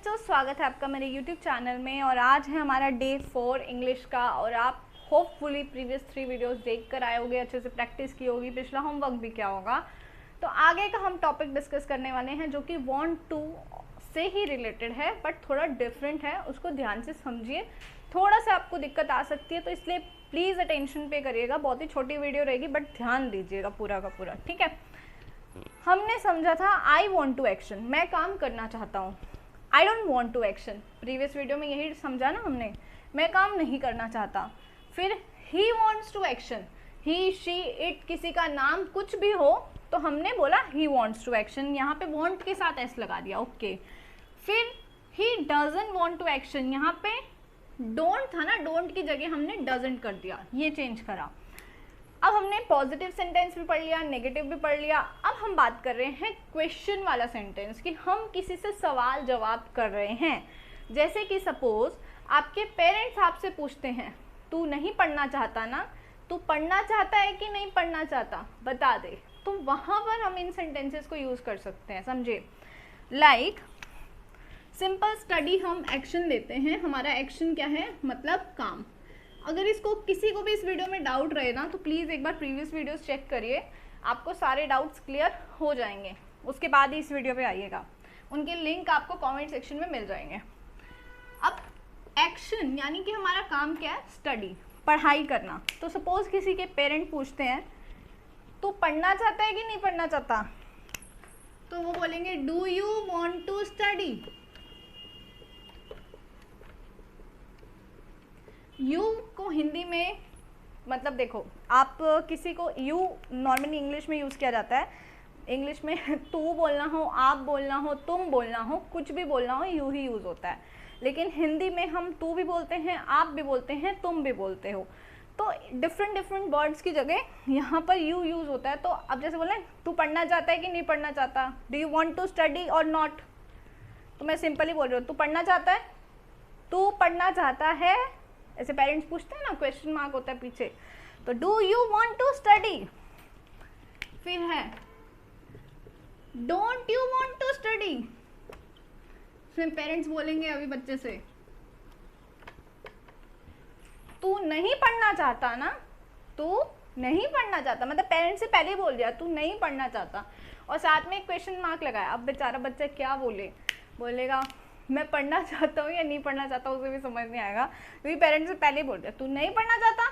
बच्चों, स्वागत है आपका मेरे YouTube चैनल में। और आज है हमारा डे 4 इंग्लिश का। और आप होपफुली प्रीवियस 3 वीडियोस देख कर आए होंगे, अच्छे से प्रैक्टिस की होगी, पिछला होमवर्क भी किया होगा। तो आगे का हम टॉपिक डिस्कस करने वाले हैं जो कि वांट टू से ही रिलेटेड है, बट थोड़ा डिफरेंट है। उसको ध्यान से समझिए, थोड़ा सा आपको दिक्कत आ सकती है, तो इसलिए प्लीज़ अटेंशन पे करिएगा। बहुत ही छोटी वीडियो रहेगी, बट ध्यान दीजिएगा पूरा का पूरा, ठीक है। हमने समझा था आई वॉन्ट टू एक्शन, मैं काम करना चाहता हूँ। I don't want to action, previous video में यही समझा ना हमने, मैं काम नहीं करना चाहता। फिर he wants to action, he she it किसी का नाम कुछ भी हो तो हमने बोला ही वॉन्ट्स टू एक्शन, यहाँ पे वॉन्ट के साथ एस लगा दिया, ओके। फिर he doesn't want to action, यहाँ पे डोंट था ना, डोंट की जगह हमने डजंट कर दिया, ये चेंज करा। अब हमने पॉजिटिव सेंटेंस भी पढ़ लिया, नेगेटिव भी पढ़ लिया। अब हम बात कर रहे हैं क्वेश्चन वाला सेंटेंस, कि हम किसी से सवाल जवाब कर रहे हैं। जैसे कि सपोज आपके पेरेंट्स आपसे पूछते हैं, तू नहीं पढ़ना चाहता ना, तू पढ़ना चाहता है कि नहीं पढ़ना चाहता, बता दे। तो वहाँ पर हम इन सेंटेंसेस को यूज़ कर सकते हैं, समझे। लाइक सिंपल स्टडी, हम एक्शन लेते हैं, हमारा एक्शन क्या है, मतलब काम। अगर इसको किसी को भी इस वीडियो में डाउट रहे ना, तो प्लीज़ एक बार प्रीवियस वीडियोस चेक करिए, आपको सारे डाउट्स क्लियर हो जाएंगे। उसके बाद ही इस वीडियो पे आइएगा, उनके लिंक आपको कमेंट सेक्शन में मिल जाएंगे। अब एक्शन यानी कि हमारा काम क्या है, स्टडी, पढ़ाई करना। तो सपोज किसी के पेरेंट पूछते हैं, तो पढ़ना चाहता है कि नहीं पढ़ना चाहता, तो वो बोलेंगे do you want to study. You को हिंदी में मतलब देखो, आप किसी को यू नॉर्मली इंग्लिश में यूज़ किया जाता है। इंग्लिश में तू बोलना हो, आप बोलना हो, तुम बोलना हो, कुछ भी बोलना हो, यू ही यूज़ होता है। लेकिन हिंदी में हम तू भी बोलते हैं, आप भी बोलते हैं, तुम भी बोलते हो। तो डिफरेंट वर्ड्स की जगह यहाँ पर यू यूज़ होता है। तो अब जैसे बोलें, तू पढ़ना चाहता है कि नहीं पढ़ना चाहता, do you want to study और नॉट। तो मैं सिंपली बोल रही हूँ, तू पढ़ना चाहता है, तू पढ़ना चाहता है। ऐसे पेरेंट्स पूछते हैं ना, क्वेश्चन मार्क होता है पीछे, तो do you want to study. फिर है don't you want to study. फिर पेरेंट्स बोलेंगे अभी बच्चे से, तू नहीं पढ़ना चाहता ना, तू नहीं पढ़ना चाहता, मतलब पेरेंट्स से पहले ही बोल दिया तू नहीं पढ़ना चाहता, और साथ में एक क्वेश्चन मार्क लगाया। अब बेचारा बच्चा क्या बोलेगा मैं पढ़ना चाहता हूँ या नहीं पढ़ना चाहता, उसे भी समझ नहीं आएगा, क्योंकि पेरेंट्स से पहले ही बोल दिया तू नहीं पढ़ना चाहता,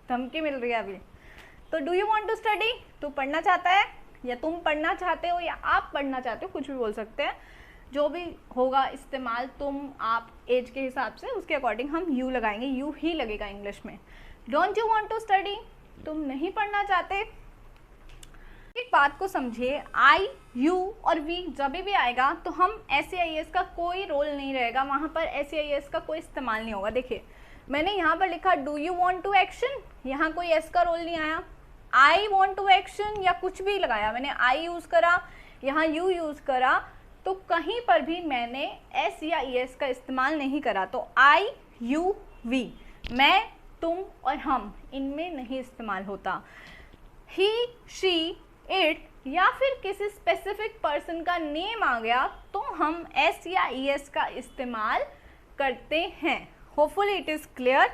धमकी मिल रही है अभी। तो do you want to study, तू पढ़ना चाहता है, या तुम पढ़ना चाहते हो, या आप पढ़ना चाहते हो, कुछ भी बोल सकते हैं। जो भी होगा इस्तेमाल, तुम आप एज के हिसाब से उसके अकॉर्डिंग हम यू लगाएंगे, यू ही लगेगा इंग्लिश में। Don't you want to study, तुम नहीं पढ़ना चाहते। एक बात को समझिए, आई, यू और वी जब भी आएगा तो हम SAIS का कोई रोल नहीं रहेगा, वहाँ पर SAIS का कोई इस्तेमाल नहीं होगा। देखिए मैंने यहाँ पर लिखा do you want to action, यहाँ कोई एस का रोल नहीं आया। आई वांट टू एक्शन या कुछ भी लगाया, मैंने आई यूज़ करा, यहाँ यू यूज़ करा, तो कहीं पर भी मैंने एस या ES का इस्तेमाल नहीं करा। तो आई, यू, वी, मैं, तुम और हम, इनमें नहीं इस्तेमाल होता। ही, शी, इट या फिर किसी स्पेसिफिक पर्सन का नेम आ गया तो हम एस या ES का इस्तेमाल करते हैं। Hopefully it is clear.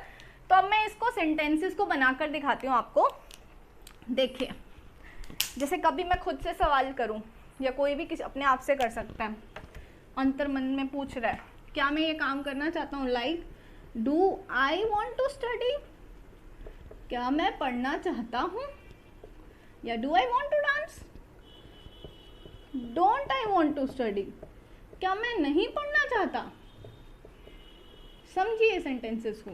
तो अब मैं इसको सेंटेंसेस को बनाकर दिखाती हूँ आपको। देखिए, जैसे कभी मैं खुद से सवाल करूँ, या कोई भी किसी अपने आप से कर सकता है, अंतर मन में पूछ रहा है क्या मैं ये काम करना चाहता हूँ, like do I want to study, क्या मैं पढ़ना चाहता हूँ, या do I want to dance, don't I want to study, क्या मैं नहीं पढ़ना चाहता। समझिए सेंटेंसेस को।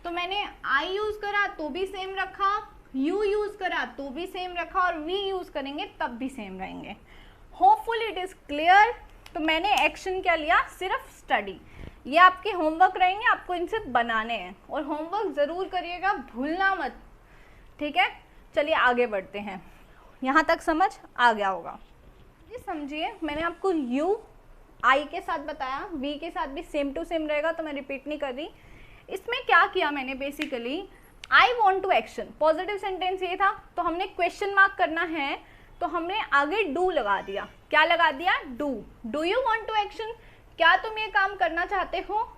तो मैंने आई यूज़ करा तो भी सेम रखा, यू यूज़ करा तो भी सेम रखा, और वी यूज़ करेंगे तब भी सेम रहेंगे। Hopefully it is clear. तो मैंने एक्शन क्या लिया, सिर्फ स्टडी। ये आपके होमवर्क रहेंगे, आपको इनसे बनाने हैं, और होमवर्क ज़रूर करिएगा, भूलना मत, ठीक है। चलिए आगे बढ़ते हैं, यहाँ तक समझ आ गया होगा। ये समझिए, मैंने आपको यू आई के साथ बताया, वी के साथ भी सेम टू सेम रहेगा, तो मैं रिपीट नहीं कर रही। इसमें क्या किया मैंने, basically I want to action, positive sentence ये था, तो हमने क्वेश्चन मार्क करना है, तो हमने आगे डू लगा दिया। क्या लगा दिया, do. Do you want to action, क्या तुम ये काम करना चाहते हो।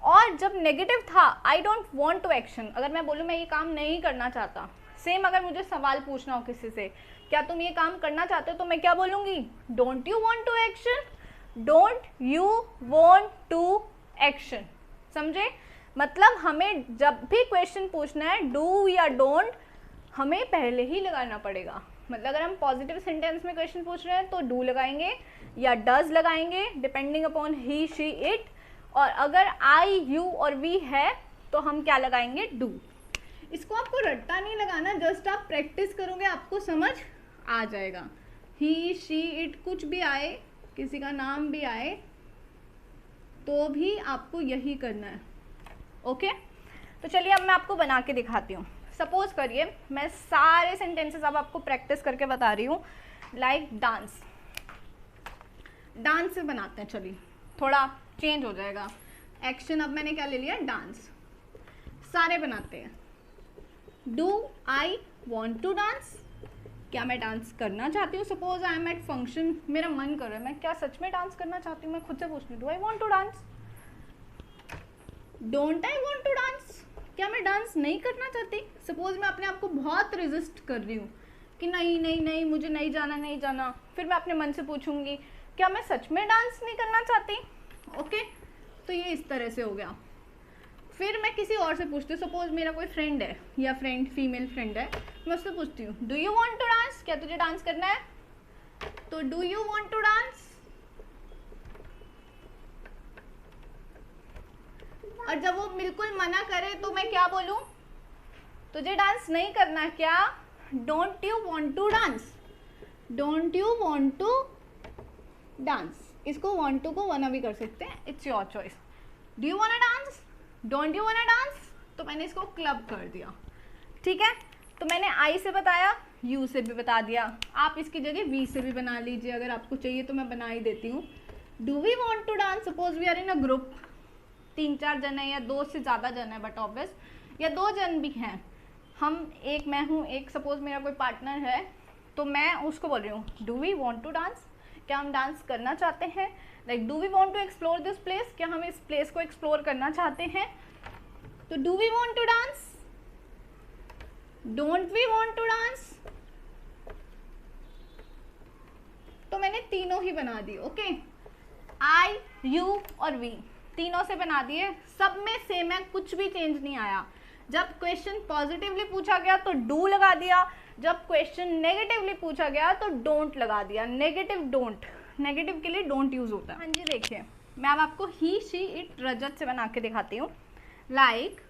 और जब नेगेटिव था I don't want to action, अगर मैं बोलूँ मैं ये काम नहीं करना चाहता, सेम अगर मुझे सवाल पूछना हो किसी से क्या तुम ये काम करना चाहते हो, तो मैं क्या बोलूँगी, don't you want to action, don't you want to action. समझे, मतलब हमें जब भी क्वेश्चन पूछना है डू या डोंट हमें पहले ही लगाना पड़ेगा। मतलब अगर हम पॉजिटिव सेंटेंस में क्वेश्चन पूछ रहे हैं तो डू लगाएंगे या डज लगाएंगे depending upon he she it, और अगर आई यू और वी है तो हम क्या लगाएंगे, डू। इसको आपको रट्टा नहीं लगाना, जस्ट आप प्रैक्टिस करोगे आपको समझ आ जाएगा। ही शी इट कुछ भी आए, किसी का नाम भी आए तो भी आपको यही करना है। ओके, तो चलिए अब मैं आपको बना के दिखाती हूँ। सपोज करिए मैं सारे सेंटेंसेस अब आपको प्रैक्टिस करके बता रही हूँ, लाइक डांस। डांस से बनाते हैं, चलिए थोड़ा चेंज हो जाएगा। एक्शन अब मैंने क्या ले लिया, डांस। सारे बनाते हैं। Do I want to dance, क्या मैं डांस करना चाहती हूँ। Suppose I am at function, मेरा मन कर रहा है, मैं क्या सच में डांस करना चाहती हूँ, मैं खुद से पूछ रही हूँ do I want to dance. Don't I want to dance, क्या मैं डांस नहीं करना चाहती। सपोज मैं अपने आप को बहुत रेजिस्ट कर रही हूँ कि नहीं नहीं नहीं मुझे नहीं जाना नहीं जाना, फिर मैं अपने मन से पूछूंगी क्या मैं सच में डांस नहीं करना चाहती। ओके, तो ये इस तरह से हो गया। फिर मैं किसी और से पूछती हूँ, सपोज मेरा कोई फ्रेंड है या फ्रेंड फीमेल फ्रेंड है, मैं उससे पूछती हूँ do you want to dance, क्या तुझे डांस करना है, तो do you want to dance. और जब वो बिल्कुल मना करे तो मैं क्या बोलूँ, तुझे डांस नहीं करना क्या, don't you want to dance, don't you want to dance. इसको वांट टू को वाना भी कर सकते हैं, it's your choice. Do you want dance, don't you want dance, तो मैंने इसको क्लब कर दिया। ठीक है, तो मैंने आई से बताया, यू से भी बता दिया, आप इसकी जगह वी से भी बना लीजिए अगर आपको चाहिए तो मैं बना ही देती हूँ। Do we want to dance, suppose we are in a group, 3-4 जन है या 2 से ज़्यादा जन है, बट ऑब्वियस या 2 जन भी हैं, हम एक मैं हूँ एक, सपोज मेरा कोई पार्टनर है, तो मैं उसको बोल रही हूँ do we want to dance, क्या हम डांस करना चाहते हैं। Like do we want to explore this place, क्या हम इस प्लेस को एक्सप्लोर करना चाहते हैं, तो do we want to dance, don't we want to dance. तो मैंने तीनों ही बना दिए। ओके, आई यू और वी तीनों से बना दिए, सब में सेम है, कुछ भी चेंज नहीं आया। जब क्वेश्चन पॉजिटिवली पूछा गया तो डू लगा दिया, जब क्वेश्चन नेगेटिवली पूछा गया तो डोंट लगा दिया। नेगेटिव डोंट, नेगेटिव के लिए डोंट यूज होता है। हाँ जी, देखिए मैं अब आपको ही शी इट रजत से बना के दिखाती हूँ। Like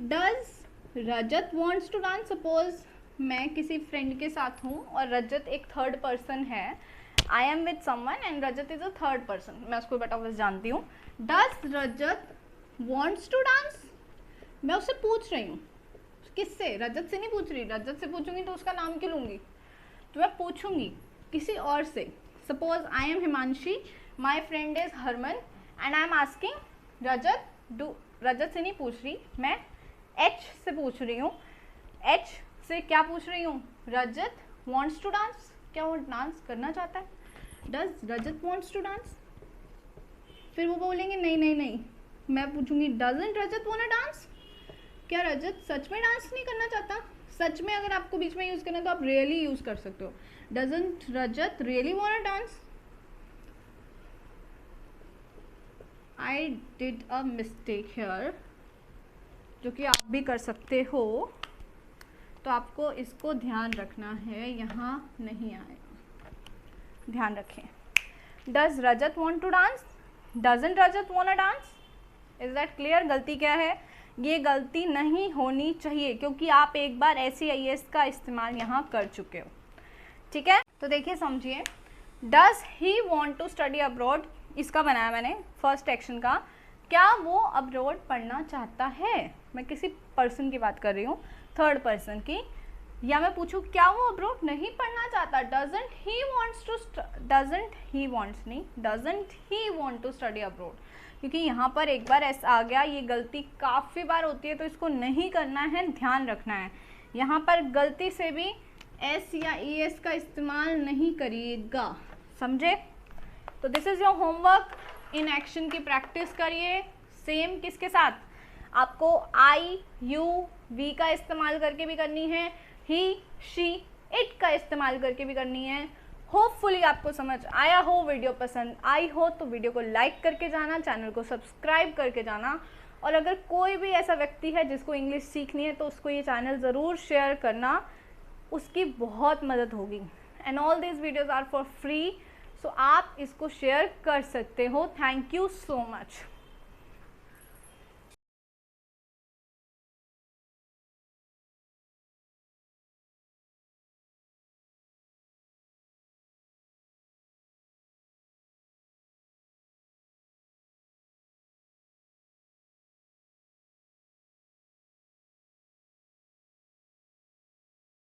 does Rajat wants to dance, suppose मैं किसी फ्रेंड के साथ हूँ और रजत एक थर्ड पर्सन है, I am with someone and Rajat is a third person, मैं उसको बेटा बस जानती हूँ। Does Rajat wants to dance, मैं उससे पूछ रही हूँ, किससे, रजत से नहीं पूछ रही, रजत से पूछूंगी तो उसका नाम क्यों लूँगी, तो मैं पूछूंगी किसी और से। Suppose I am Himanshi, my friend is Harman and I am asking Rajat डू, रजत से नहीं पूछ रही, मैं एच से पूछ रही हूँ। एच से क्या पूछ रही हूँ, रजत वॉन्ट्स टू डांस, क्या वो डांस करना चाहता है, does Rajat wants to dance. फिर वो बोलेंगे नहीं नहीं नहीं, मैं पूछूंगी doesn't Rajat want to dance, क्या रजत सच में डांस नहीं करना चाहता। सच में अगर आपको बीच में यूज करना है तो आप रियली यूज कर सकते हो, doesn't Rajat really want to dance. I did a mistake here, जो कि आप भी कर सकते हो, तो आपको इसको ध्यान रखना है, यहाँ नहीं आएगा, ध्यान रखें। Does Rajat want to dance, doesn't Rajat want to dance, is that clear. गलती क्या है, ये गलती नहीं होनी चाहिए क्योंकि आप एक बार SEIS का इस्तेमाल यहाँ कर चुके हो। ठीक है, तो देखिए समझिए, does he want to study abroad, इसका बनाया मैंने फर्स्ट एक्शन का, क्या वो अब्रॉड पढ़ना चाहता है, मैं किसी पर्सन की बात कर रही हूँ, थर्ड पर्सन की, या मैं पूछूँ क्या वो अब्रॉड नहीं पढ़ना चाहता, doesn't he wants to, doesn't he wants नहीं, doesn't he want to study abroad, क्योंकि यहाँ पर एक बार ऐसा आ गया, ये गलती काफ़ी बार होती है तो इसको नहीं करना है, ध्यान रखना है। यहाँ पर गलती से भी S या ES का इस्तेमाल नहीं करिएगा, समझे, तो this is your homework, in action की प्रैक्टिस करिए। सेम किसके साथ, आपको आई, यू, वी का इस्तेमाल करके भी करनी है, ही, शी, इट का इस्तेमाल करके भी करनी है। होपफुली आपको समझ आया हो, वीडियो पसंद आई हो तो वीडियो को लाइक करके जाना, चैनल को सब्सक्राइब करके जाना, और अगर कोई भी ऐसा व्यक्ति है जिसको इंग्लिश सीखनी है तो उसको ये चैनल ज़रूर शेयर करना, उसकी बहुत मदद होगी। And all these videos are for free, so आप इसको शेयर कर सकते हो। Thank you so much.